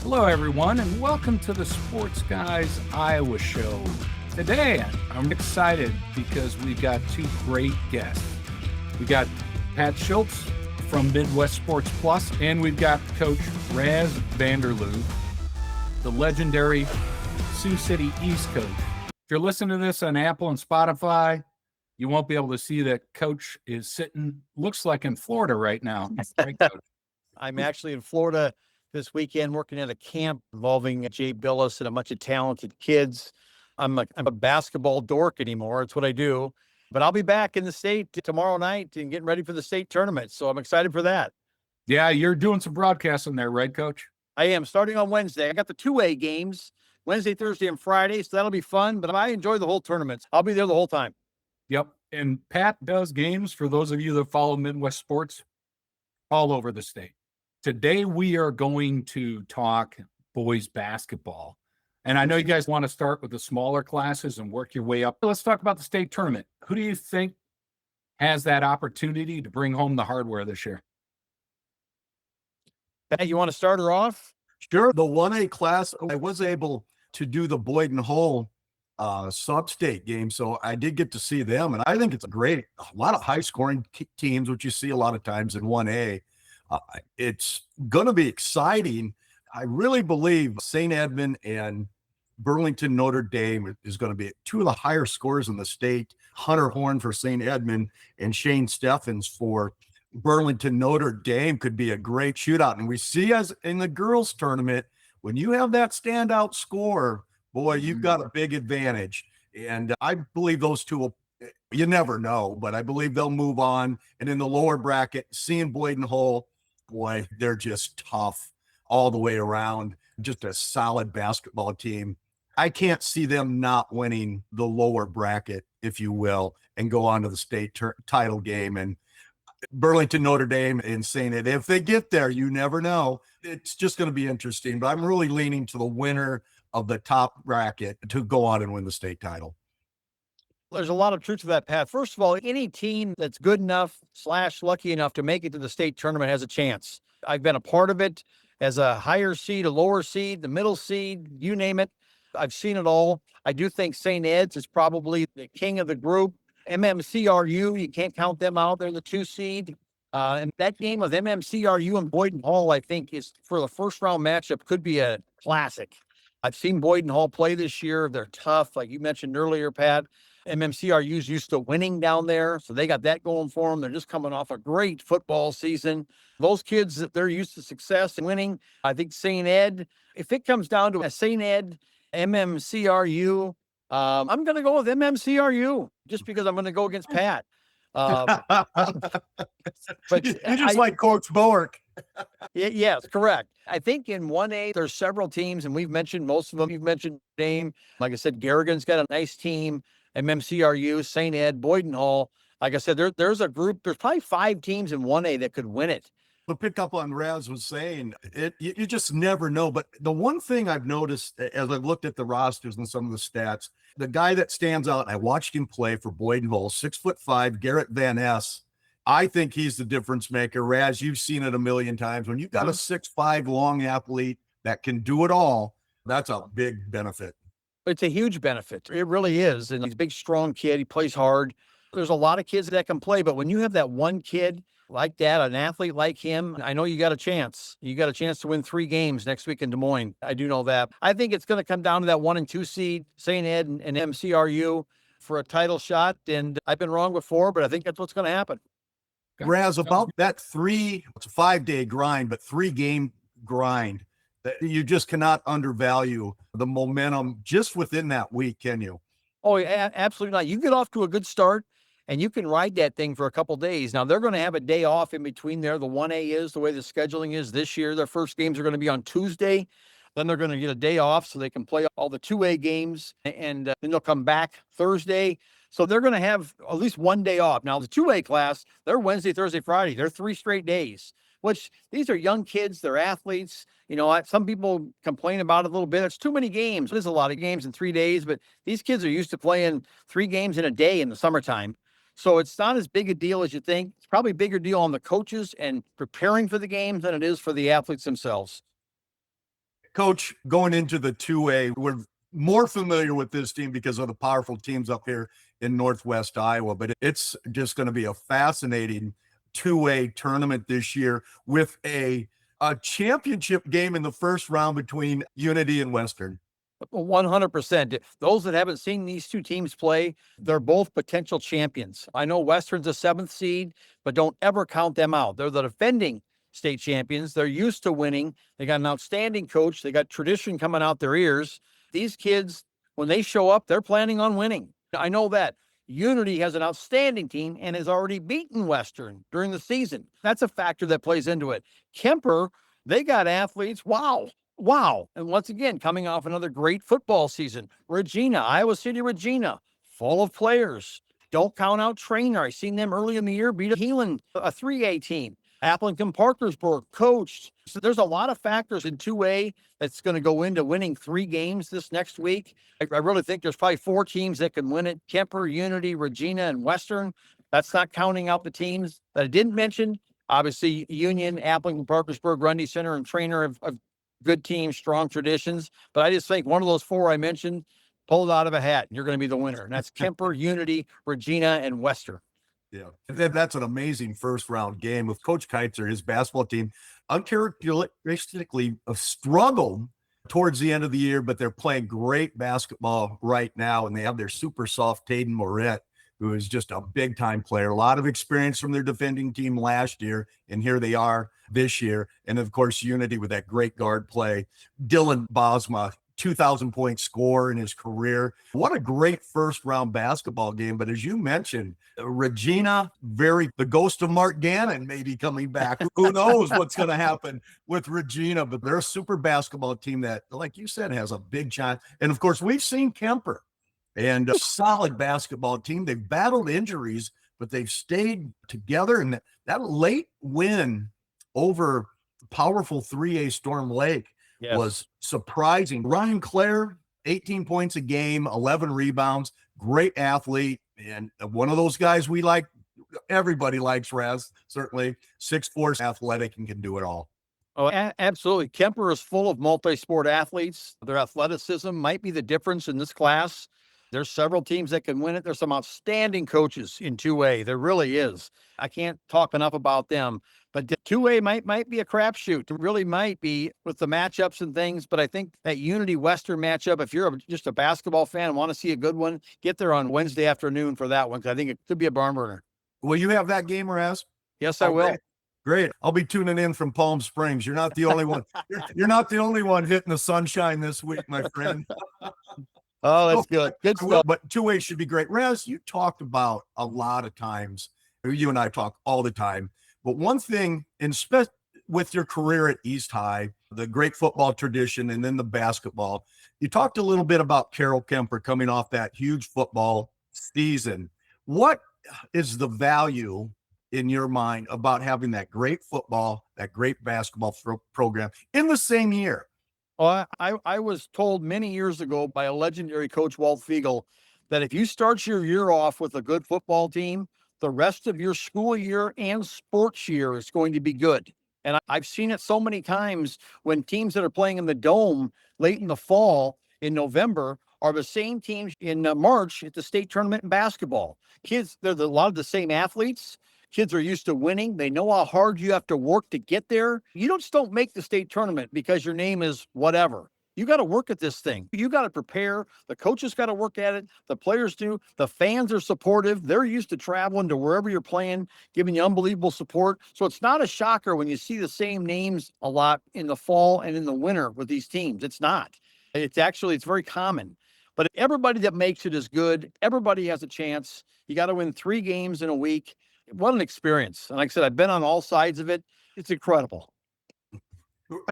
Hello, everyone, and welcome to the Sports Guys Iowa Show. Today, I'm excited because we've got two great guests. We got Pat Schiltz from Midwest Sports Plus, and we've got Coach Ras Vanderloo, the legendary Sioux City East coach. If you're listening to this on Apple and Spotify, you won't be able to see that Coach is sitting, looks like in Florida right now. Right, Coach? I'm actually in Florida this weekend working at a camp involving Jay Billis and a bunch of talented kids. I'm a basketball dork anymore. It's what I do. But I'll be back in the state tomorrow night and getting ready for the state tournament. So I'm excited for that. Yeah, you're doing some broadcasting there, right, Coach? I am starting on Wednesday. I got the 2A games Wednesday, Thursday, and Friday. So that'll be fun. But I enjoy the whole tournament. I'll be there the whole time. Yep. And Pat does games, for those of you that follow Midwest sports, all over the state. Today, we are going to talk boys basketball. And I know you guys want to start with the smaller classes and work your way up. Let's talk about the state tournament. Who do you think has that opportunity to bring home the hardware this year? Pat, you want to start her off? Sure. The 1A class, I was able to do the Boyd and Hull sub-state game, so I did get to see them, and I think it's a lot of high-scoring teams, which you see a lot of times in 1A. It's going to be exciting. I really believe St. Edmund and Burlington Notre Dame is going to be two of the higher scores in the state. Hunter Horn for St. Edmund and Shane Steffens for Burlington Notre Dame could be a great shootout. And we see, as in the girls tournament, when you have that standout score, boy, you've got a big advantage. And I believe those two will, you never know, but I believe they'll move on. And in the lower bracket, seeing Boyd and Hull, boy, they're just tough all the way around. Just a solid basketball team. I can't see them not winning the lower bracket, if you will, and go on to the state title game. And Burlington, Notre Dame, and St. Ed, if they get there, you never know. It's just going to be interesting. But I'm really leaning to the winner of the top bracket to go on and win the state title. There's a lot of truth to that, Pat. First of all, any team that's good enough / lucky enough to make it to the state tournament has a chance. I've been a part of it as a higher seed, a lower seed, the middle seed, you name it. I've seen it all. I do think St. Ed's is probably the king of the group. MMCRU, you can't count them out. They're the 2 seed. And that game of MMCRU and Boyd and Hall, I think, is for the first round matchup, could be a classic. I've seen Boyd and Hall play this year. They're tough. Like you mentioned earlier, Pat. MMCRU's used to winning down there, so they got that going for them. They're just coming off a great football season. Those kids, they're used to success and winning. I think St. Ed, if it comes down to a St. Ed, MMCRU, I'm going to go with MMCRU just because I'm going to go against Pat. But you just like Coach Bowerk. Yes, correct. I think in 1A, there's several teams, and we've mentioned most of them. You've mentioned Dame. Like I said, Garrigan's got a nice team. MMCRU, St. Ed, Boyd and Hall. Like I said, there's a group. There's probably 5 teams in 1A that could win it. To pick up on Raz was saying, you just never know. But the one thing I've noticed as I've looked at the rosters and some of the stats, the guy that stands out, I watched him play for Boyd and Hull, 6'5", Garrett Van Ness. I think he's the difference maker. Raz, you've seen it a million times. When you've got a 6'5" long athlete that can do it all, that's a big benefit. It's a huge benefit. It really is. And he's a big, strong kid. He plays hard. There's a lot of kids that can play, but when you have that one kid like that, an athlete like him, I know you got a chance. You got a chance to win 3 games next week in Des Moines. I do know that. I think it's going to come down to that 1 and 2 seed, St. Ed and MCRU for a title shot. And I've been wrong before, but I think that's what's going to happen. Raz, about that it's a 5-day grind, but 3-game grind. That you just cannot undervalue the momentum just within that week, can you? Oh, yeah, absolutely not. You get off to a good start and you can ride that thing for a couple days. Now, they're going to have a day off in between there. The 1A is the way the scheduling is this year. Their first games are going to be on Tuesday. Then they're going to get a day off so they can play all the 2A games, and then they'll come back Thursday. So they're going to have at least one day off. Now, the 2A class, they're Wednesday, Thursday, Friday. They're 3 straight days, which these are young kids. They're athletes. You know, some people complain about it a little bit. It's too many games. There's a lot of games in 3 days, but these kids are used to playing 3 games in a day in the summertime. So it's not as big a deal as you think. It's probably a bigger deal on the coaches and preparing for the games than it is for the athletes themselves. Coach, going into the 2A, we're more familiar with this team because of the powerful teams up here in Northwest Iowa, but it's just going to be a fascinating 2A tournament this year with a championship game in the first round between Unity and Western. 100%. Those that haven't seen these two teams play, they're both potential champions. I know Western's a 7th seed, but don't ever count them out. They're the defending state champions. They're used to winning. They got an outstanding coach. They got tradition coming out their ears. These kids, when they show up, they're planning on winning. I know that. Unity has an outstanding team and has already beaten Western during the season. That's a factor that plays into it. Kemper, they got athletes. Wow. And once again, coming off another great football season. Regina, Iowa City Regina, full of players. Don't count out Trainer. I seen them early in the year beat a Heelan, a 3A team. Appleton Parkersburg coached. So there's a lot of factors in 2A that's going to go into winning 3 games this next week. I really think there's probably 4 teams that can win it. Kemper, Unity, Regina, and Western. That's not counting out the teams that I didn't mention. Obviously, Union, Appleton Parkersburg, Grundy Center, and Trainer have good teams, strong traditions. But I just think one of those 4 I mentioned, pull it out of a hat, and you're going to be the winner. And that's Kemper, Unity, Regina, and Western. Yeah, that's an amazing first round game with Coach Keitzer. His basketball team uncharacteristically struggled towards the end of the year, but they're playing great basketball right now. And they have their super soft Taden Moret, who is just a big time player, a lot of experience from their defending team last year. And here they are this year. And of course, Unity with that great guard play. Dylan Bosma, 2,000-point score in his career. What a great first round basketball game. But as you mentioned, Regina, the ghost of Mark Gannon may be coming back. Who knows what's going to happen with Regina, but they're a super basketball team that, like you said, has a big chance. And of course, we've seen Kemper and a solid basketball team. They've battled injuries, but they've stayed together. And that late win over powerful 3A Storm Lake was surprising. Ryan Clare, 18 points a game, 11 rebounds, great athlete, and one of those guys we like. Everybody likes Ras, certainly. 6'4", athletic, and can do it all. Oh, absolutely. Kemper is full of multi-sport athletes. Their athleticism might be the difference in this class. There's several teams that can win it. There's some outstanding coaches in 2A. There really is. I can't talk enough about them. But 2A might be a crapshoot. It really might be with the matchups and things. But I think that Unity Western matchup, if you're just a basketball fan and want to see a good one, get there on Wednesday afternoon for that one, because I think it could be a barn burner. Will you have that game, Raz? Yes, I will. Great. I'll be tuning in from Palm Springs. You're not the only one. You're not the only one hitting the sunshine this week, my friend. Oh, that's good. Good stuff. But 2A should be great. Raz, you talked about a lot of times. You and I talk all the time. But one thing, with your career at East High, the great football tradition, and then the basketball, you talked a little bit about Carol Kemper coming off that huge football season. What is the value in your mind about having that great football, that great basketball program in the same year? Well, I was told many years ago by a legendary coach, Walt Fiegel, that if you start your year off with a good football team, the rest of your school year and sports year is going to be good. And I've seen it so many times when teams that are playing in the Dome late in the fall in November are the same teams in March at the state tournament in basketball. Kids, they're a lot of the same athletes. Kids are used to winning. They know how hard you have to work to get there. You don't make the state tournament because your name is whatever. You got to work at this thing. You got to prepare. The coaches got to work at it. The players do. The fans are supportive. They're used to traveling to wherever you're playing, giving you unbelievable support. So it's not a shocker when you see the same names a lot in the fall and in the winter with these teams. It's not. It's very common. But everybody that makes it is good. Everybody has a chance. You got to win 3 games in a week. What an experience. And like I said, I've been on all sides of it. It's incredible.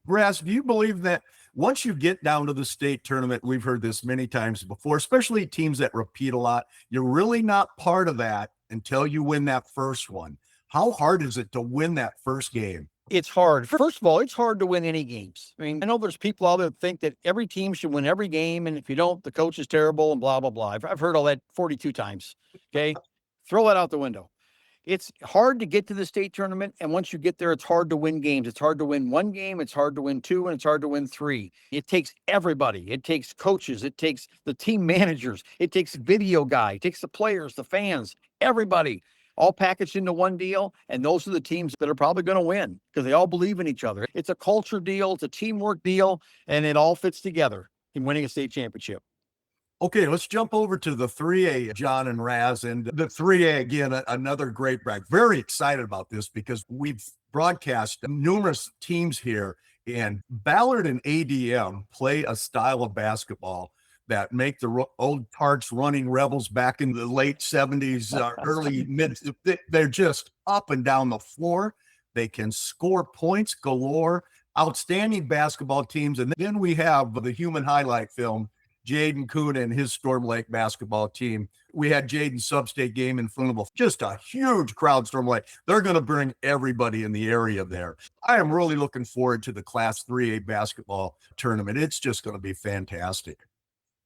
Ras, do you believe that once you get down to the state tournament, we've heard this many times before, especially teams that repeat a lot, you're really not part of that until you win that first one. How hard is it to win that first game? It's hard. First of all, it's hard to win any games. I mean, I know there's people out there that think that every team should win every game, and if you don't, the coach is terrible and blah, blah, blah. I've heard all that 42 times. Okay. Throw that out the window. It's hard to get to the state tournament. And once you get there, it's hard to win games. It's hard to win one game. It's hard to win two, and it's hard to win three. It takes everybody. It takes coaches. It takes the team managers. It takes video guy. It takes the players, the fans, everybody all packaged into one deal. And those are the teams that are probably going to win because they all believe in each other. It's a culture deal. It's a teamwork deal, and it all fits together in winning a state championship. Okay, let's jump over to the 3A, John and Raz. And the 3A, again, another great brag. Very excited about this because we've broadcast numerous teams here, and Ballard and ADM play a style of basketball that make the old Tarts Running Rebels back in the late 70s, early mid. They're just up and down the floor. They can score points galore. Outstanding basketball teams. And then we have the human highlight film, Jaden Kuhn and his Storm Lake basketball team. We had Jaden's sub-state game in front of just a huge crowd, Storm Lake. They're going to bring everybody in the area there. I am really looking forward to the Class 3A basketball tournament. It's just going to be fantastic.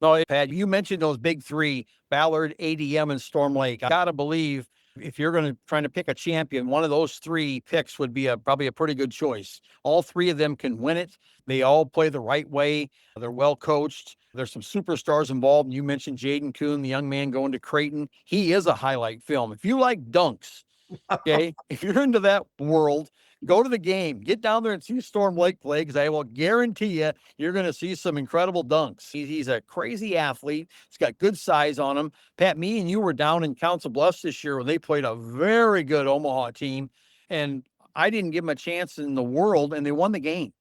No, Pat, you mentioned those big three, Ballard, ADM, and Storm Lake. I got to believe if you're going to try to pick a champion, one of those three picks would be probably a pretty good choice. All three of them can win it. They all play the right way. They're well coached. There's some superstars involved. You mentioned Jaden Kuhn, the young man going to Creighton. He is a highlight film. If you like dunks, okay, if you're into that world, go to the game, get down there and see Storm Lake play, because I will guarantee you're going to see some incredible dunks. He's a crazy athlete. He's got good size on him. Pat, me and you were down in Council Bluffs this year when they played a very good Omaha team, and I didn't give them a chance in the world, and they won the game.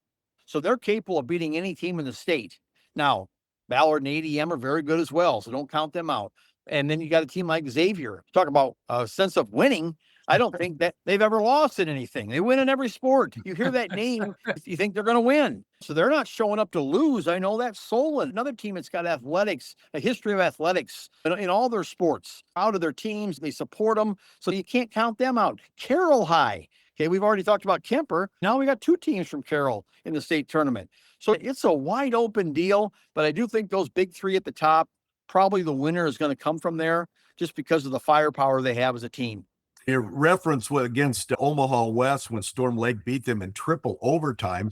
So they're capable of beating any team in the state. Now, Ballard and ADM are very good as well, so don't count them out. And then you got a team like Xavier. Talk about a sense of winning. I don't think that they've ever lost in anything. They win in every sport. You hear that name, you think they're going to win. So they're not showing up to lose. I know that. Solon, another team that's got athletics, a history of athletics in all their sports. Out of their teams, they support them. So you can't count them out. Carroll High. Okay, we've already talked about Kemper. Now we got two teams from Carroll in the state tournament. So it's a wide open deal, but I do think those big three at the top, probably the winner is going to come from there just because of the firepower they have as a team. Your reference against Omaha West when Storm Lake beat them in triple overtime.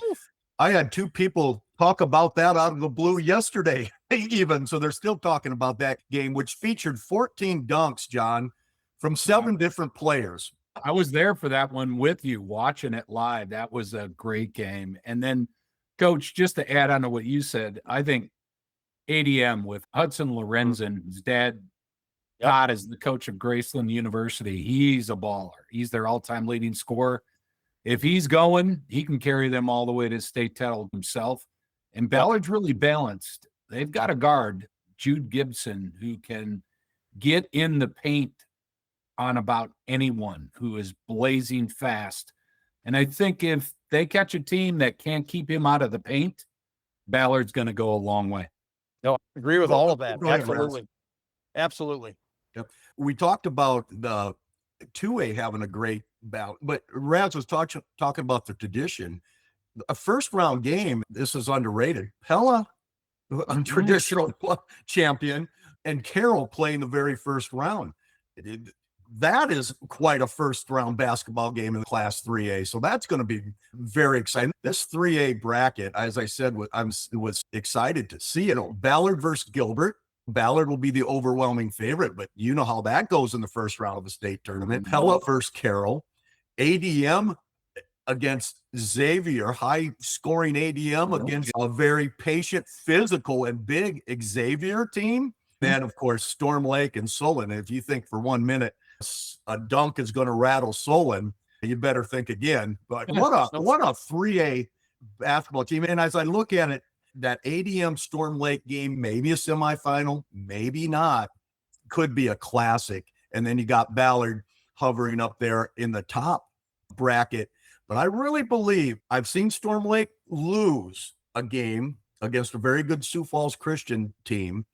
I had two people talk about that out of the blue yesterday, even. So they're still talking about that game, which featured 14 dunks, John, from 7 different players. I was there for that one with you, watching it live. That was a great game. And then, Coach, just to add on to what you said, I think ADM with Hudson Lorenzen, his dad, Todd, is the coach of Graceland University. He's a baller. He's their all-time leading scorer. If he's going, he can carry them all the way to state title himself. And Ballard's really balanced. They've got a guard, Jude Gibson, who can get in the paint on about anyone, who is blazing fast. And I think if they catch a team that can't keep him out of the paint, Ballard's going to go a long way. No, I agree with all of that. Go ahead, Absolutely. Raz. Absolutely. Yep. We talked about the 2A having a great bout, but Raz was talking about the tradition. A first round game, this is underrated. Pella, a traditional champion, and Carroll playing the very first round. That is quite a first round basketball game in the Class 3A. So that's going to be very exciting. This 3A bracket, as I said, I was excited to see it. Ballard versus Gilbert. Ballard will be the overwhelming favorite, but you know how that goes in the first round of the state tournament. Pella versus Carroll. ADM against Xavier, high scoring ADM against a very patient, physical, and big Xavier team. Then, of course, Storm Lake and Solon. If you think for 1 minute a dunk is going to rattle Solon, you better think again. But what a 3A basketball team. And as I look at it, that ADM Storm Lake game, maybe a semifinal, maybe not, could be a classic. And then you got Ballard hovering up there in the top bracket. But I really believe I've seen Storm Lake lose a game against a very good Sioux Falls Christian team.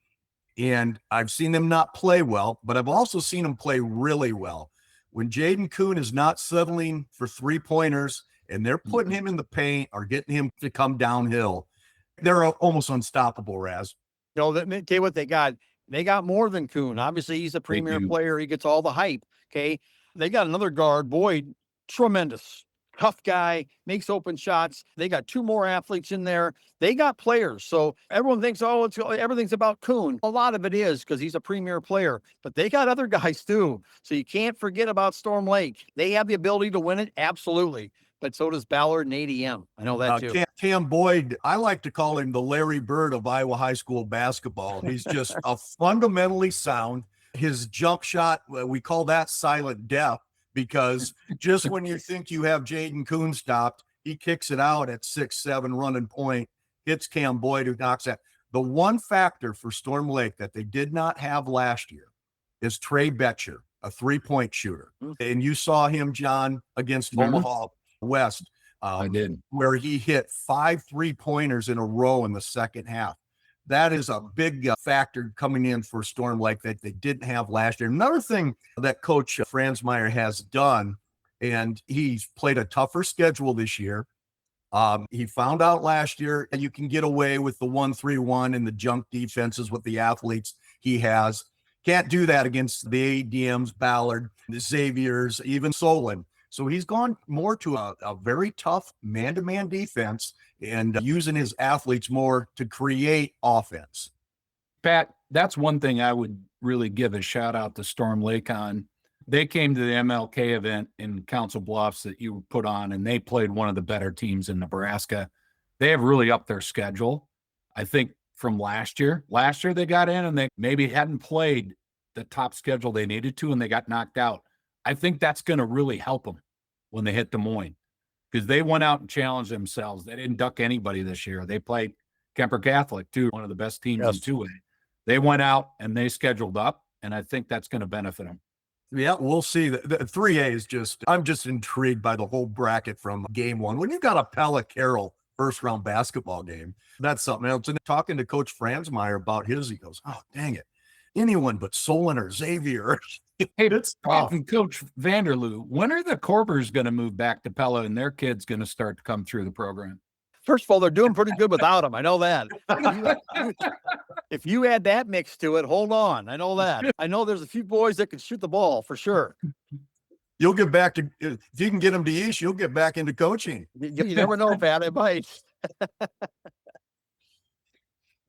And I've seen them not play well, but I've also seen them play really well. When Jaden Kuhn is not settling for 3-pointers and they're putting him in the paint or getting him to come downhill, they're almost unstoppable, Raz. No, tell you what they got. They got more than Kuhn. Obviously, he's a premier player. He gets all the hype. Okay. They got another guard, Boyd, tremendous. Tough guy, makes open shots. They got 2 more athletes in there. They got players. So everyone thinks, oh, everything's about Kuhn. A lot of it is because he's a premier player, but they got other guys too. So you can't forget about Storm Lake. They have the ability to win it. Absolutely. But so does Ballard and ADM. I know that too. Cam Boyd, I like to call him the Larry Bird of Iowa high school basketball. He's just a fundamentally sound. His jump shot, we call that silent death, because just when you think you have Jaden Kuhn stopped, he kicks it out at 6'7", running point, hits Cam Boyd, who knocks that. The one factor for Storm Lake that they did not have last year is Trey Betcher, a 3-point shooter. And you saw him, John, against Omaha West. I did. Where he hit 5 3-pointers in a row in the second half. That is a big factor coming in for Storm Lake that they didn't have last year. Another thing that Coach Franzmeyer has done, and he's played a tougher schedule this year. He found out last year you can get away with the 1-3-1 and the junk defenses with the athletes he has. Can't do that against the ADMs, Ballard, the Xaviers, even Solon. So he's gone more to a very tough man-to-man defense and using his athletes more to create offense. Pat, that's one thing I would really give a shout out to Storm Lake on. They came to the MLK event in Council Bluffs that you put on, and they played one of the better teams in Nebraska. They have really upped their schedule. I think from last year they got in and they maybe hadn't played the top schedule they needed to, and they got knocked out. I think that's going to really help them when they hit Des Moines, because they went out and challenged themselves. They didn't duck anybody this year. They played Kemper Catholic, too, one of the best teams in 2A. They went out and they scheduled up, and I think that's going to benefit them. Yeah, we'll see. The 3A is just, I'm just intrigued by the whole bracket from game one. When you got a Pella Carroll first-round basketball game, that's something else. And talking to Coach Franzmeyer about his, he goes, oh, dang it. Anyone but Solon or Xavier. Hey, it's Coach Vanderloo, when are the Corbers going to move back to Pella and their kids going to start to come through the program? First of all, they're doing pretty good without him. I know that. If you add that mix to it, hold on. I know that. I know there's a few boys that can shoot the ball for sure. You'll get back to, if you can get them to East, you'll get back into coaching. You never know, Pat. It might.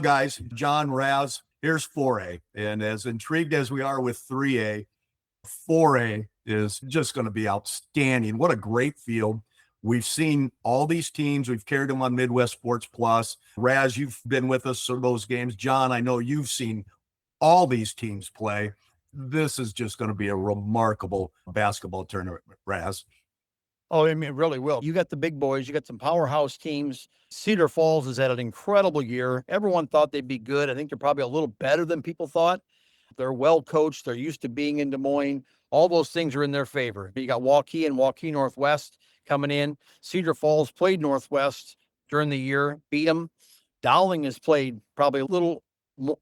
Guys, John, Raz, here's 4A. And as intrigued as we are with 3A, 4A is just going to be outstanding. What a great field. We've seen all these teams. We've carried them on Midwest Sports Plus. Raz, you've been with us for those games. John, I know you've seen all these teams play. This is just going to be a remarkable basketball tournament, Raz. Oh, I mean, it really will. You got the big boys. You got some powerhouse teams. Cedar Falls has had an incredible year. Everyone thought they'd be good. I think they're probably a little better than people thought. They're well coached. They're used to being in Des Moines. All those things are in their favor. You got Waukee and Waukee Northwest coming in. Cedar Falls played Northwest during the year, beat them. Dowling has played probably a little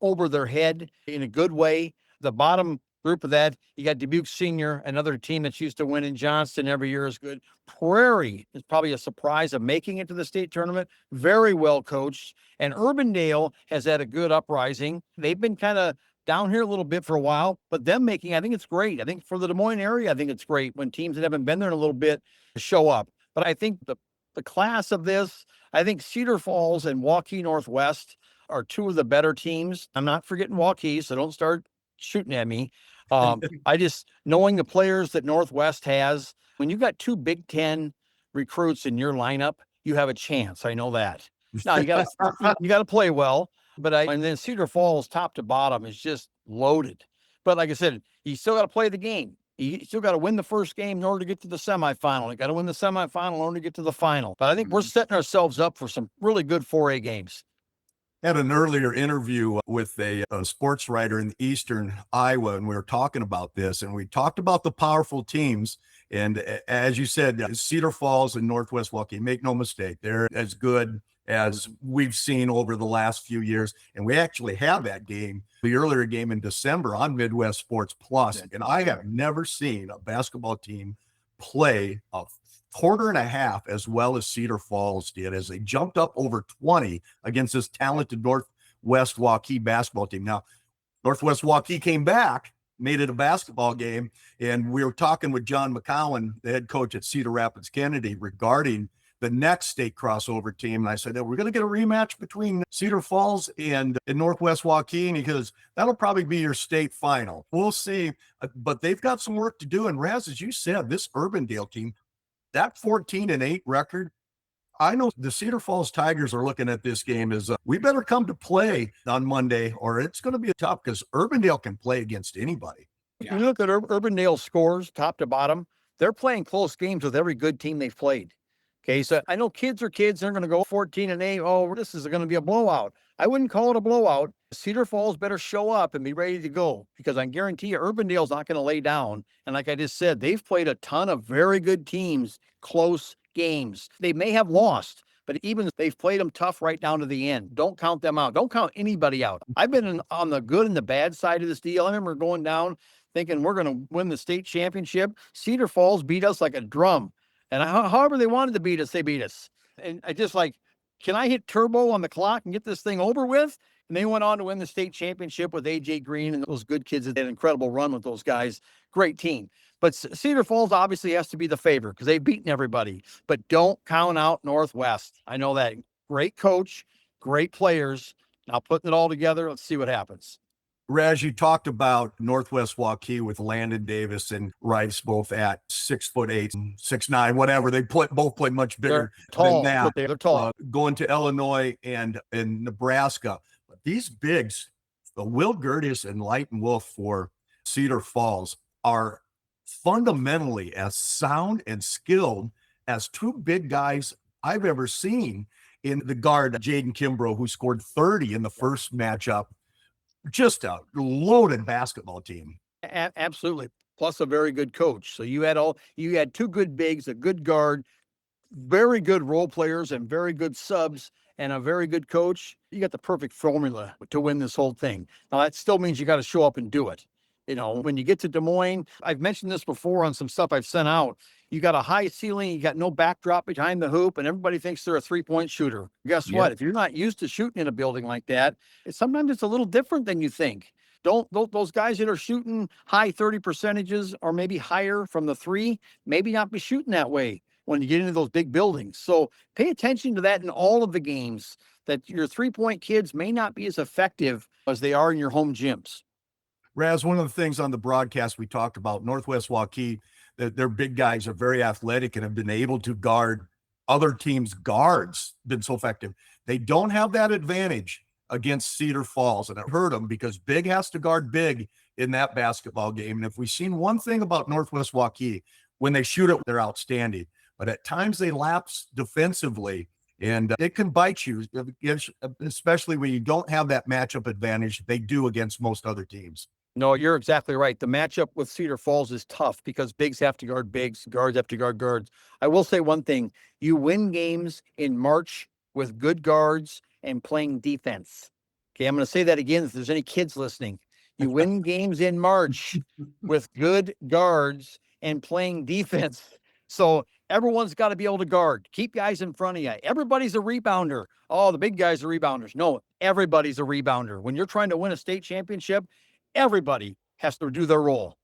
over their head in a good way. The bottom group of that, you got Dubuque Senior, another team that's used to win in Johnston every year is good. Prairie is probably a surprise of making it to the state tournament. Very well coached. And Urbandale has had a good uprising. They've been kind of down here a little bit for a while, but them making, I think it's great. I think for the Des Moines area, I think it's great when teams that haven't been there in a little bit show up. But I think the class of this, I think Cedar Falls and Waukee Northwest are two of the better teams. I'm not forgetting Waukee, so don't start shooting at me. I just, knowing the players that Northwest has, when you got 2 Big Ten recruits in your lineup, you have a chance. I know that. Now you got to play well. But and then Cedar Falls, top to bottom, is just loaded. But like I said, you still got to play the game. You still got to win the first game in order to get to the semifinal. You got to win the semifinal in order to get to the final. But I think we're setting ourselves up for some really good 4A games. Had an earlier interview with a sports writer in Eastern Iowa, and we were talking about this, and we talked about the powerful teams. And as you said, Cedar Falls and Northwest Waukee, make no mistake, they're as good as we've seen over the last few years. And we actually have that game, the earlier game in December on Midwest Sports Plus. And I have never seen a basketball team play a quarter and a half as well as Cedar Falls did, as they jumped up over 20 against this talented Northwest Waukee basketball team. Now, Northwest Waukee came back made it a basketball game. And we were talking with John McCowan, the head coach at Cedar Rapids Kennedy, regarding the next state crossover team. And I said, we're going to get a rematch between Cedar Falls and Northwest Joaquin, because that'll probably be your state final. We'll see. But they've got some work to do. And Raz, as you said, this Urbandale team, that 14-8 record, I know the Cedar Falls Tigers are looking at this game as we better come to play on Monday, or it's going to be tough, because Urbandale can play against anybody. Yeah. You look at Urbandale scores top to bottom, they're playing close games with every good team they've played. Okay, so I know kids are kids. They're going to go 14-8. Oh, this is going to be a blowout. I wouldn't call it a blowout. Cedar Falls better show up and be ready to go, because I guarantee you Urbandale's not going to lay down. And like I just said, they've played a ton of very good teams, close games. They may have lost, but even they've played them tough right down to the end. Don't count them out. Don't count anybody out. I've been on the good and the bad side of this deal. I remember going down thinking we're going to win the state championship. Cedar Falls beat us like a drum. And however they wanted to beat us, they beat us. And I just like, can I hit turbo on the clock and get this thing over with? And they went on to win the state championship with AJ Green and those good kids that did an incredible run with those guys. Great team. But Cedar Falls obviously has to be the favorite because they've beaten everybody. But don't count out Northwest. I know that. Great coach, great players. Now putting it all together, let's see what happens. Raz, you talked about Northwest Waukee with Landon Davis and Rice both at 6'8" and 6'9", whatever. They both play much bigger tall, than that. They're tall. Going to Illinois and Nebraska. But these bigs, the Will Gertis and Lighton Wolf for Cedar Falls, are fundamentally as sound and skilled as two big guys I've ever seen in the guard, Jaden Kimbrough, who scored 30 in the first matchup. Just a loaded basketball team. Absolutely. Plus a very good coach. So you had two good bigs, a good guard, very good role players and very good subs, and a very good coach. You got the perfect formula to win this whole thing. Now that still means you got to show up and do it. You know, when you get to Des Moines, I've mentioned this before on some stuff I've sent out. You got a high ceiling, you got no backdrop behind the hoop, and everybody thinks they're a 3-point shooter. Guess what? If you're not used to shooting in a building like that, sometimes it's a little different than you think. Those guys that are shooting high 30 percentages or maybe higher from the three, maybe not be shooting that way when you get into those big buildings. So pay attention to that in all of the games, that your 3-point kids may not be as effective as they are in your home gyms. Raz, one of the things on the broadcast we talked about, Northwest Waukee, that their big guys are very athletic and have been able to guard other teams' guards, been so effective. They don't have that advantage against Cedar Falls, and it hurt them because big has to guard big in that basketball game. And if we've seen one thing about Northwest Waukee, when they shoot it, they're outstanding. But at times they lapse defensively, and it can bite you, especially when you don't have that matchup advantage they do against most other teams. No, you're exactly right. The matchup with Cedar Falls is tough because bigs have to guard bigs, guards have to guard guards. I will say one thing. You win games in March with good guards and playing defense. Okay, I'm going to say that again if there's any kids listening. You win games in March with good guards and playing defense. So everyone's got to be able to guard. Keep guys in front of you. Everybody's a rebounder. Oh, the big guys are rebounders. No, everybody's a rebounder. When you're trying to win a state championship, everybody has to do their role.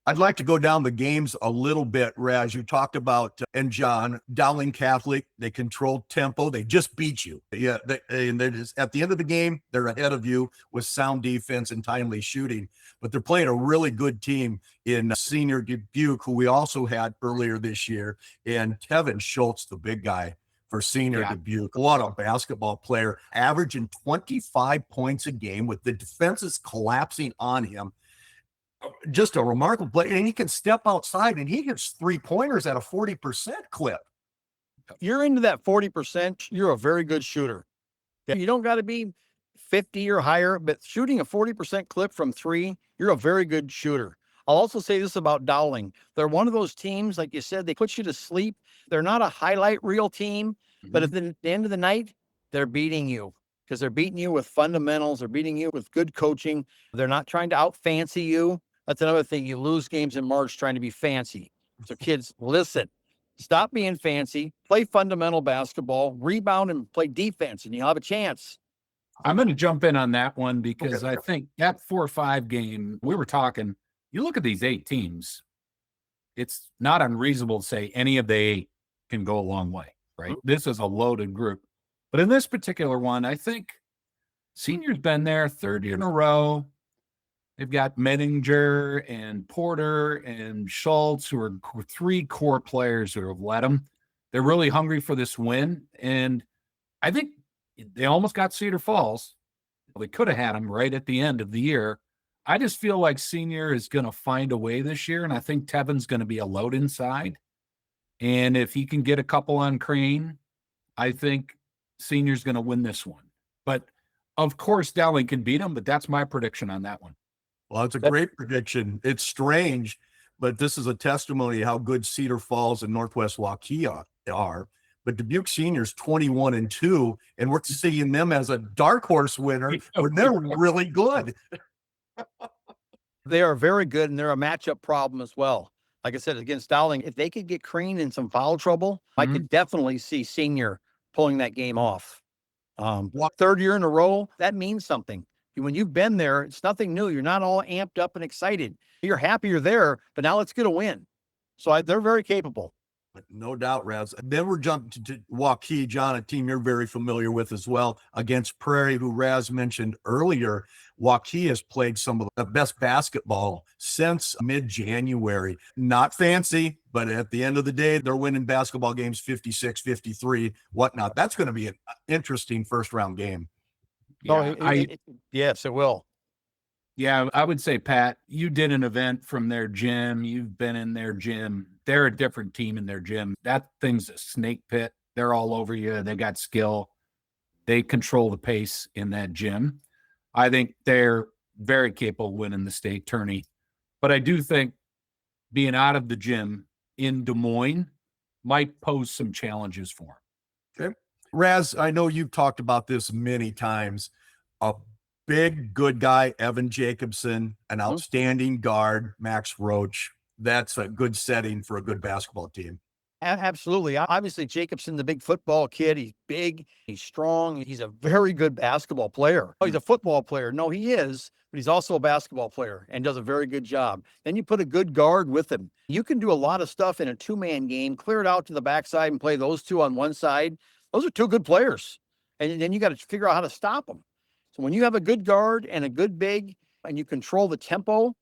I'd like to go down the games a little bit, Raz. You talked about, and John, Dowling Catholic, they control tempo. They just beat you. Yeah, and they're just, at the end of the game, they're ahead of you with sound defense and timely shooting. But they're playing a really good team in Senior Dubuque, who we also had earlier this year, and Pat Schiltz, the big guy for Senior Dubuque. What a basketball player, averaging 25 points a game with the defenses collapsing on him. Just a remarkable player. And he can step outside and he hits 3-pointers at a 40% clip. You're into that 40%, you're a very good shooter. You don't got to be 50 or higher, but shooting a 40% clip from 3, you're a very good shooter. I'll also say this about Dowling. They're one of those teams, like you said, they put you to sleep. They're not a highlight reel team, but at the end of the night, they're beating you because they're beating you with fundamentals. They're beating you with good coaching. They're not trying to out-fancy you. That's another thing. You lose games in March trying to be fancy. So kids, listen, stop being fancy, play fundamental basketball, rebound and play defense, and you'll have a chance. I'm going to jump in on that one because Okay. I think that 4-5 game, we were talking, you look at these 8 teams, it's not unreasonable to say any of the 8 can go a long way, right? This is a loaded group. But in this particular one, I think Senior's been there 3rd year in a row. They've got Menninger and Porter and Schiltz, who are 3 core players who have led them. They're really hungry for this win. And I think they almost got Cedar Falls. They could have had them right at the end of the year. I just feel like Senior is going to find a way this year, and I think Tevin's going to be a load inside. And if he can get a couple on Crane, I think Senior's going to win this one. But, of course, Dowling can beat him, but that's my prediction on that one. Well, it's a great prediction. It's strange, but this is a testimony how good Cedar Falls and Northwest Waukee are. But Dubuque Senior's 21-2, and we're seeing them as a dark horse winner when they're really good. They are very good, and they're a matchup problem as well. Like I said, against Dowling, if they could get Crane in some foul trouble, I could definitely see Senior pulling that game off. 3rd year in a row, that means something. When you've been there, it's nothing new. You're not all amped up and excited. You're happy you're there, but now let's get a win. So they're very capable. No doubt, Raz. Then we're jumping to Waukee, John, a team you're very familiar with as well, against Prairie, who Raz mentioned earlier. Waukee has played some of the best basketball since mid-January. Not fancy, but at the end of the day, they're winning basketball games 56, 53, whatnot. That's going to be an interesting first-round game. Yeah, yes, it will. Yeah, I would say, Pat, you did an event from their gym. You've been in their gym. They're a different team in their gym. That thing's a snake pit. They're all over you. They got skill. They control the pace in that gym. I think they're very capable of winning the state tourney. But I do think being out of the gym in Des Moines might pose some challenges for them. Okay. Raz, I know you've talked about this many times. A big, good guy, Evan Jacobson, an outstanding guard, Max Roach. That's a good setting for a good basketball team. Absolutely. Obviously, Jacobson's a big football kid. He's big, he's strong, he's a very good basketball player. Oh, he's a football player. No, he is, but he's also a basketball player and does a very good job. Then you put a good guard with him. You can do a lot of stuff in a 2-man game, clear it out to the backside and play those 2 on one side. Those are 2 good players. And then you got to figure out how to stop them. So when you have a good guard and a good big and you control the tempo,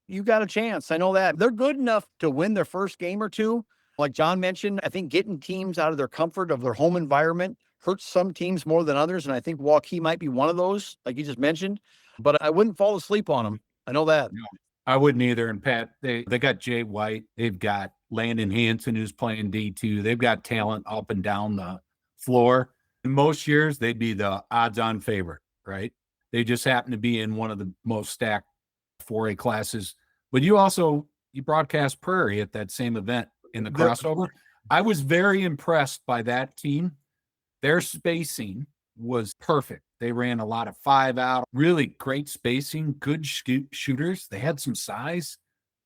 you got a chance. I know that. They're good enough to win their first game or 2. Like John mentioned, I think getting teams out of their comfort of their home environment hurts some teams more than others. And I think Waukee might be one of those, like you just mentioned. But I wouldn't fall asleep on them. I know that. No, I wouldn't either. And Pat, they got Jay White. They've got Landon Hanson, who's playing D2. They've got talent up and down the floor. In most years, they'd be the odds-on favorite, right? They just happen to be in one of the most stacked 4A classes. But you broadcast Prairie at that same event in the crossover. I was very impressed by that team. Their spacing was perfect. They ran a lot of 5 out, really great spacing, good shooters. They had some size.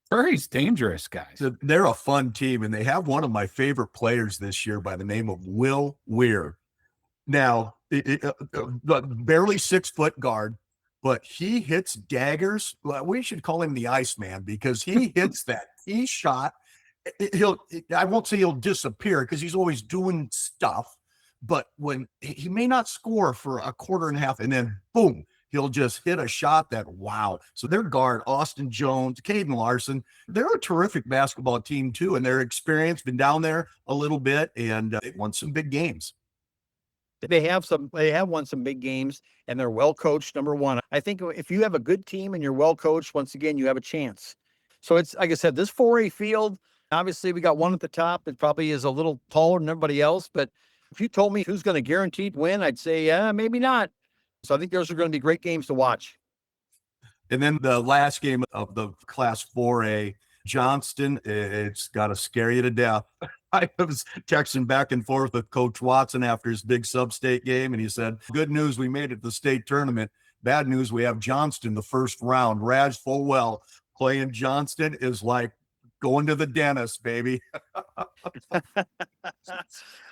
Prairie's dangerous, guys. They're a fun team, and they have one of my favorite players this year by the name of Will Weir. Now, barely 6-foot guard, but he hits daggers. We should call him the Iceman because he hits that tee shot. I won't say he'll disappear because he's always doing stuff, but when he may not score for a quarter and a half, and then boom, he'll just hit a shot that, wow. So their guard, Austin Jones, Caden Larson, they're a terrific basketball team too. And their experience, been down there a little bit, and they won some big games. They have won some big games, and they're well coached. Number one, I think if you have a good team and you're well coached, once again, you have a chance. So it's, like I said, this 4A field, obviously we got one at the top that probably is a little taller than everybody else, but if you told me who's going to guaranteed win, I'd say, yeah, maybe not. So I think those are going to be great games to watch. And then the last game of the Class 4A, Johnston, it's got to scare you to death. I was texting back and forth with Coach Watson after his big sub-state game, and he said, good news, we made it to the state tournament. Bad news, we have Johnston the first round. Raj full well playing Johnston is like going to the dentist, baby.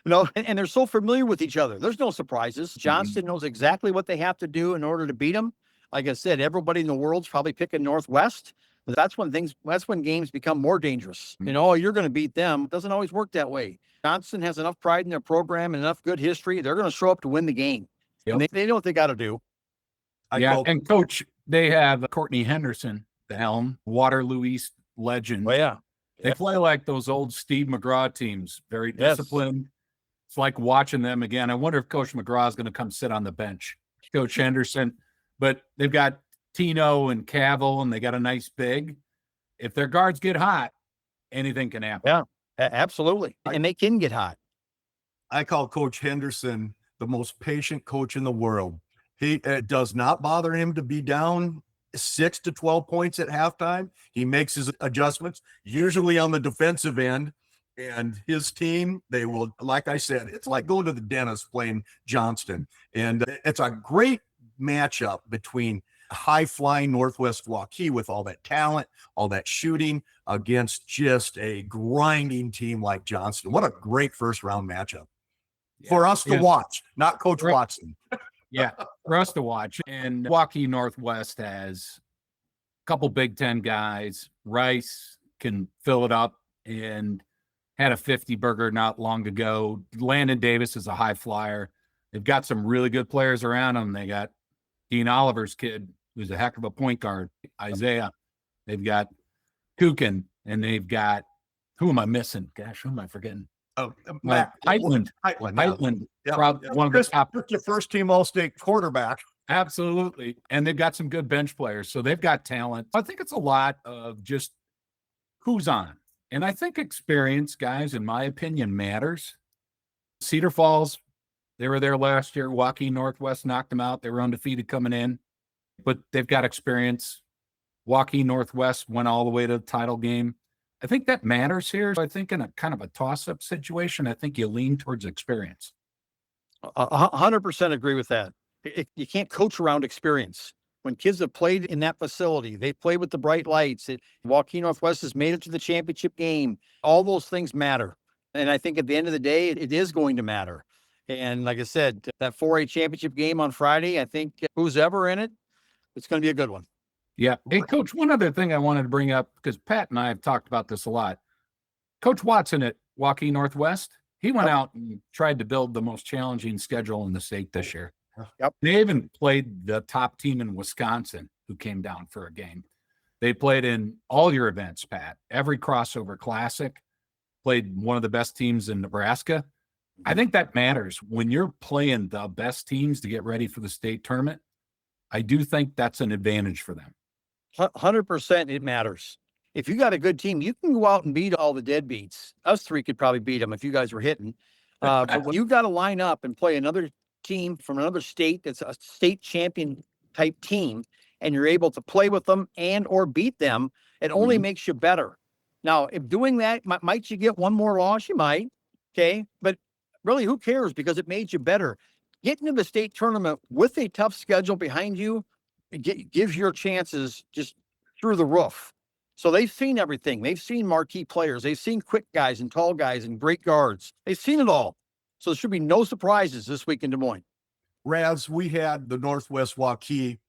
No, and they're so familiar with each other. There's no surprises. Johnston knows exactly what they have to do in order to beat them. Like I said, everybody in the world's probably picking Northwest. But that's when games become more dangerous. You're going to beat them. It doesn't always work that way. Johnston has enough pride in their program and enough good history. They're going to show up to win the game. Yep. And they know what they got to do. And Coach, they have Courtney Henderson, the helm, Waterloo East legend. Oh, yeah. They play like those old Steve McGraw teams, very disciplined. Yes. It's like watching them again. I wonder if Coach McGraw is going to come sit on the bench, Coach Henderson. But they've got Tino and Cavill, and they got a nice big. If their guards get hot, anything can happen. Yeah, absolutely. And they can get hot. I call Coach Henderson the most patient coach in the world. It does not bother him to be down 6 to 12 points at halftime. He makes his adjustments, usually on the defensive end. And his team, they will, like I said, it's like going to the dentist playing Johnston. And it's a great matchup between high-flying Northwest Waukee with all that talent, all that shooting against just a grinding team like Johnston. What a great first-round matchup for us to watch, not Coach Watson. For us to watch. And Waukee Northwest has a couple Big Ten guys. Rice can fill it up and had a 50 burger not long ago. Landon Davis is a high flyer. They've got some really good players around them. They got Dean Oliver's kid, who's a heck of a point guard, Isaiah. They've got Kukin, and they've got, who am I missing? Gosh, who am I forgetting? Heitland. Yeah. One of the top. Your first team All-State quarterback. Absolutely. And they've got some good bench players. So they've got talent. I think it's a lot of just who's on. And I think experience, guys, in my opinion, matters. Cedar Falls, they were there last year. Waukee Northwest knocked them out. They were undefeated coming in, but they've got experience. Waukee Northwest went all the way to the title game. I think that matters here. I think in a kind of a toss-up situation, I think you lean towards experience. 100% agree with that. You can't coach around experience. When kids have played in that facility, they play with the bright lights. Waukee Northwest has made it to the championship game. All those things matter. And I think at the end of the day, it is going to matter. And like I said, that 4A championship game on Friday, I think who's ever in it, it's going to be a good one. Yeah. Hey, Coach, one other thing I wanted to bring up, because Pat and I have talked about this a lot. Coach Watson at Waukee Northwest, he went out and tried to build the most challenging schedule in the state this year. Yep. They even played the top team in Wisconsin who came down for a game. They played in all your events, Pat, every crossover classic, played one of the best teams in Nebraska. I think that matters when you're playing the best teams to get ready for the state tournament. I do think that's an advantage for them. 100% it matters. If you got a good team, you can go out and beat all the deadbeats. Us three could probably beat them if you guys were hitting. But when you got to line up and play another team from another state that's a state champion type team, and you're able to play with them and or beat them, it only makes you better. Now, if doing that, might you get one more loss? You might. Okay. But really, who cares? Because it made you better. Getting to the state tournament with a tough schedule behind you gives your chances just through the roof. So they've seen everything. They've seen marquee players. They've seen quick guys and tall guys and great guards. They've seen it all. So there should be no surprises this week in Des Moines. Raz, we had the Northwest Waukee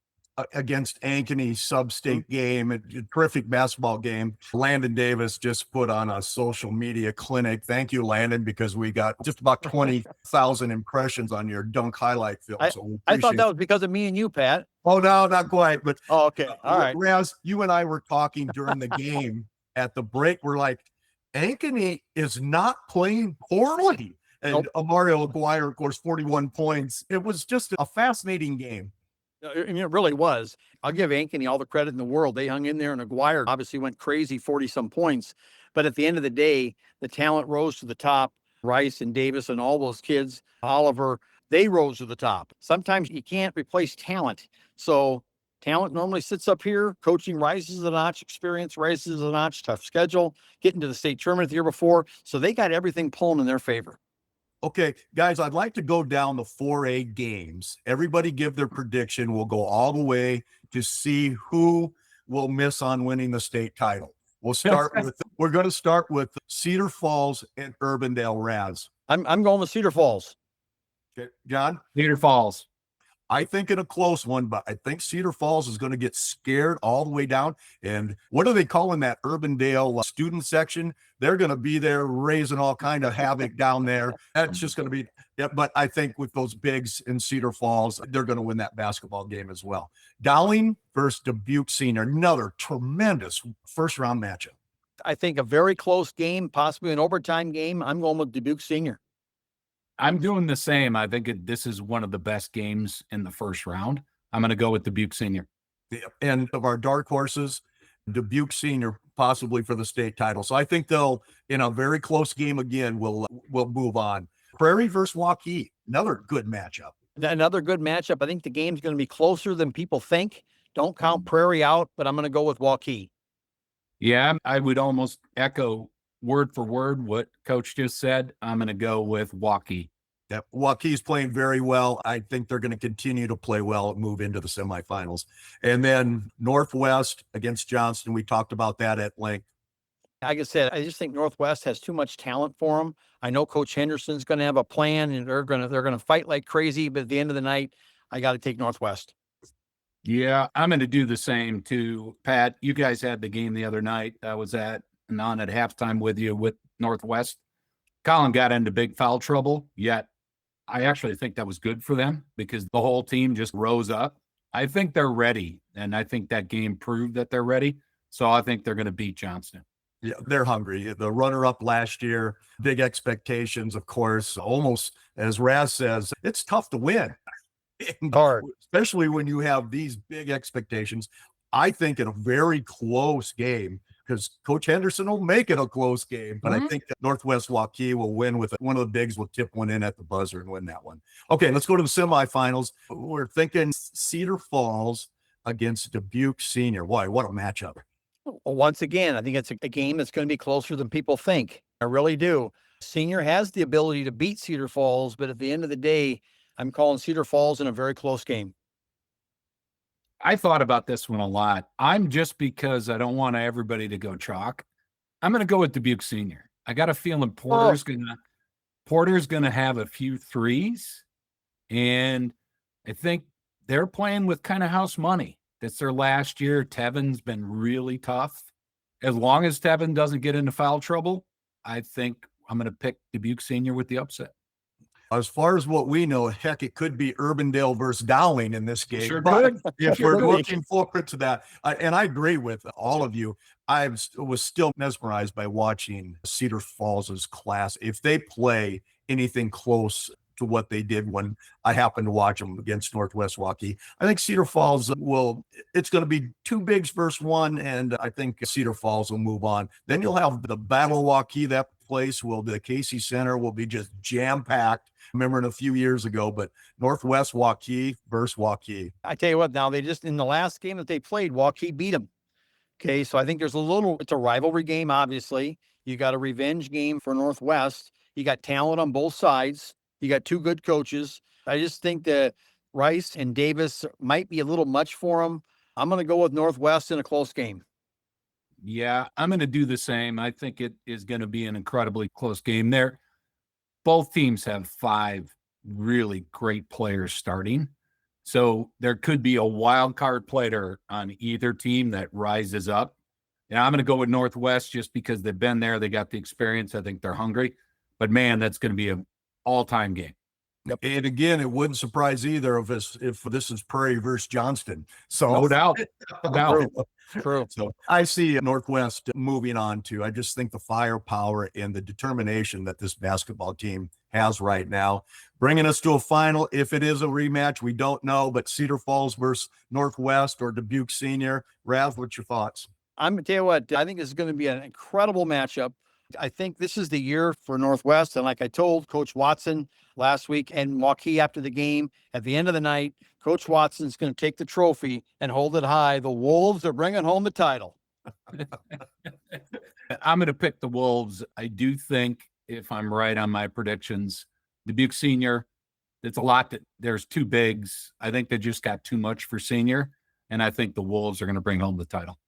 against Ankeny sub-state game, a terrific basketball game. Landon Davis just put on a social media clinic. Thank you, Landon, because we got just about 20,000 impressions on your dunk highlight film. I thought that was because of me and you, Pat. Oh, no, not quite. But okay. All right. Raz, you and I were talking during the game at the break. We're like, Ankeny is not playing poorly. And Mario Aguirre, of course, 41 points. It was just a fascinating game. I mean, it really was. I'll give Ankeny all the credit in the world. They hung in there, and Aguirre obviously went crazy, 40-some points. But at the end of the day, the talent rose to the top. Rice and Davis and all those kids, Oliver, they rose to the top. Sometimes you can't replace talent. So talent normally sits up here. Coaching rises a notch. Experience rises a notch. Tough schedule. Getting to the state tournament the year before. So they got everything pulling in their favor. Okay, guys, I'd like to go down the 4A games. Everybody give their prediction. We'll go all the way to see who will miss on winning the state title. We're going to start with Cedar Falls and Urbandale Raz. I'm going with Cedar Falls. Okay, John? Cedar Falls. I think in a close one, but I think Cedar Falls is going to get scared all the way down. And what are they calling that Urbandale student section? They're going to be there raising all kind of havoc down there. That's just going to be, yeah. But I think with those bigs in Cedar Falls, they're going to win that basketball game as well. Dowling versus Dubuque Senior, another tremendous first round matchup. I think a very close game, possibly an overtime game. I'm going with Dubuque Senior. I'm doing the same. I think this is one of the best games in the first round. I'm going to go with Dubuque Senior. And of our dark horses, Dubuque Senior possibly for the state title. So I think they'll, in a very close game again, we'll move on. Prairie versus Waukee, another good matchup. Another good matchup. I think the game's going to be closer than people think. Don't count Prairie out, but I'm going to go with Waukee. Yeah, I would almost echo word for word what Coach just said. I'm going to go with Waukee. Yeah, Waukee's playing very well. I think they're going to continue to play well and move into the semifinals. And then Northwest against Johnston. We talked about that at length. Like I said, I just think Northwest has too much talent for them. I know Coach Henderson's going to have a plan, and they're going to fight like crazy. But at the end of the night, I got to take Northwest. Yeah, I'm going to do the same too. Pat, you guys had the game the other night. I was on at halftime with you with Northwest. Colin got into big foul trouble, yet I actually think that was good for them because the whole team just rose up. I think they're ready, and I think that game proved that they're ready. So I think they're going to beat Johnston. Yeah, they're hungry. The runner-up last year, big expectations, of course. Almost, as Raz says, it's tough to win. Hard. Especially when you have these big expectations. I think in a very close game, because Coach Henderson will make it a close game, but I think that Northwest Waukee will win with one of the bigs will tip one in at the buzzer and win that one. Okay, let's go to the semifinals. We're thinking Cedar Falls against Dubuque Senior. Boy, what a matchup. Once again, I think it's a game that's going to be closer than people think. I really do. Senior has the ability to beat Cedar Falls, but at the end of the day, I'm calling Cedar Falls in a very close game. I thought about this one a lot. I'm just because I don't want everybody to go chalk. I'm going to go with Dubuque Senior. I got a feeling Porter's going to have a few threes, and I think they're playing with kind of house money. That's their last year. Tevin's been really tough. As long as Tevin doesn't get into foul trouble, I think I'm going to pick Dubuque Senior with the upset. As far as what we know, heck, it could be Urbandale versus Dowling in this game. Sure but could. If we're looking forward to that, and I agree with all of you, I was still mesmerized by watching Cedar Falls' class. If they play anything close to what they did when I happened to watch them against Northwest Waukee, I think Cedar Falls it's going to be two bigs versus one, and I think Cedar Falls will move on. Then you'll have the Battle of Waukee. That place the Casey Center will be just jam-packed. Remember a few years ago, but Northwest Waukee versus Waukee. I tell you what, now in the last game that they played, Waukee beat them. Okay, so I think it's a rivalry game, obviously. You got a revenge game for Northwest. You got talent on both sides. You got two good coaches. I just think that Rice and Davis might be a little much for them. I'm going to go with Northwest in a close game. Yeah, I'm going to do the same. I think it is going to be an incredibly close game there. Both teams have 5 really great players starting. So there could be a wild card player on either team that rises up. And I'm going to go with Northwest just because they've been there. They got the experience. I think they're hungry. But, man, that's going to be an all-time game. Yep. And again, it wouldn't surprise either of us if this is Prairie versus Johnston. So no doubt. No doubt. True. So I see Northwest moving on to, I just think the firepower and the determination that this basketball team has right now, bringing us to a final. If it is a rematch, we don't know, but Cedar Falls versus Northwest or Dubuque Senior. Rav, what's your thoughts? I'm going to tell you what, I think this is going to be an incredible matchup. I think this is the year for Northwest. And like I told Coach Watson last week and Waukee after the game, at the end of the night, Coach Watson's going to take the trophy and hold it high. The Wolves are bringing home the title. I'm going to pick the Wolves. I do think, if I'm right on my predictions, Dubuque Senior, it's a lot there's 2 bigs. I think they just got too much for Senior. And I think the Wolves are going to bring home the title.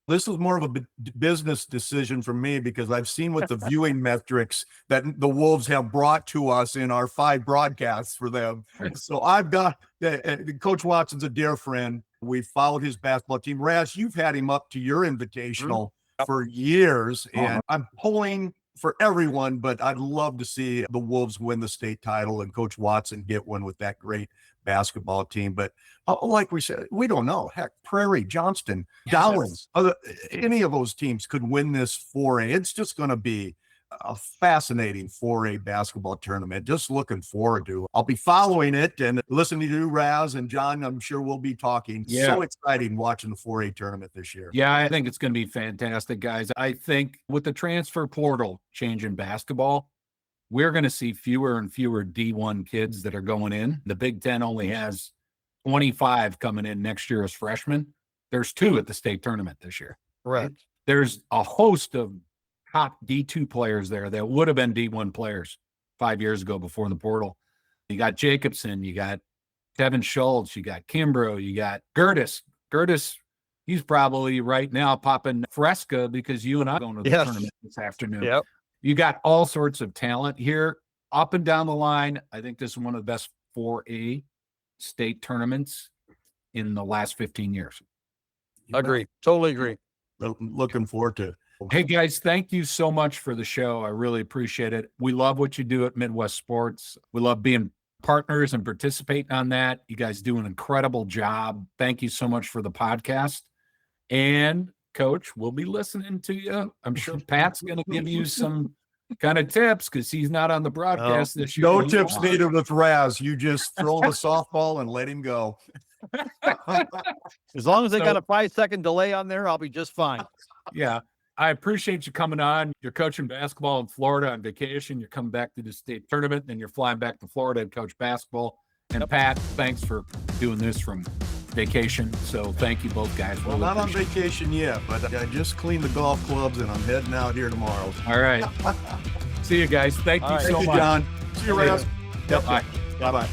This was more of a business decision for me because I've seen what the viewing metrics that the Wolves have brought to us in our 5 broadcasts for them. So I've got Coach Watson's a dear friend. We followed his basketball team. Ras, you've had him up to your invitational for years, and I'm pulling for everyone, but I'd love to see the Wolves win the state title and Coach Watson get one with that great basketball team. But like we said, we don't know. Heck, Prairie, Johnston, Dowling, any of those teams could win this 4A. It's just going to be a fascinating 4A basketball tournament. Just looking forward to it. I'll be following it and listening to you, Raz and John. I'm sure we'll be talking. Yeah. So exciting watching the 4A tournament this year. Yeah, I think it's going to be fantastic, guys. I think with the transfer portal change in basketball, we're going to see fewer and fewer D1 kids that are going in. The Big Ten only has 25 coming in next year as freshmen. There's 2 at the state tournament this year. Right. There's a host of top D2 players there that would have been D1 players 5 years ago before the portal. You got Jacobson, you got Pat Schiltz, you got Kimbrough, you got Gertis. Gertis, he's probably right now popping Fresca because you and I are going to the tournament this afternoon. Yep. You got all sorts of talent here up and down the line. I think this is one of the best 4A state tournaments in the last 15 years. Agree. Totally agree. Looking forward to it. Hey guys, thank you so much for the show. I really appreciate it. We love what you do at Midwest Sports. We love being partners and participating on that. You guys do an incredible job. Thank you so much for the podcast. And Coach, we'll be listening to you. I'm sure Pat's going to give you some kind of tips because he's not on the broadcast this year. No tips needed with Raz. You just throw him a softball and let him go. As long as they got a 5-second delay on there, I'll be just fine. Yeah. I appreciate you coming on. You're coaching basketball in Florida on vacation. You're coming back to the state tournament, then you're flying back to Florida to coach basketball. And Pat, thanks for doing this from vacation. So thank you both guys. Well, not on vacation yet, but I just cleaned the golf clubs and I'm heading out here tomorrow. All right. See you guys. Thank you so much. Thank you, John. See you, Raz. Yep. Bye. Bye-bye.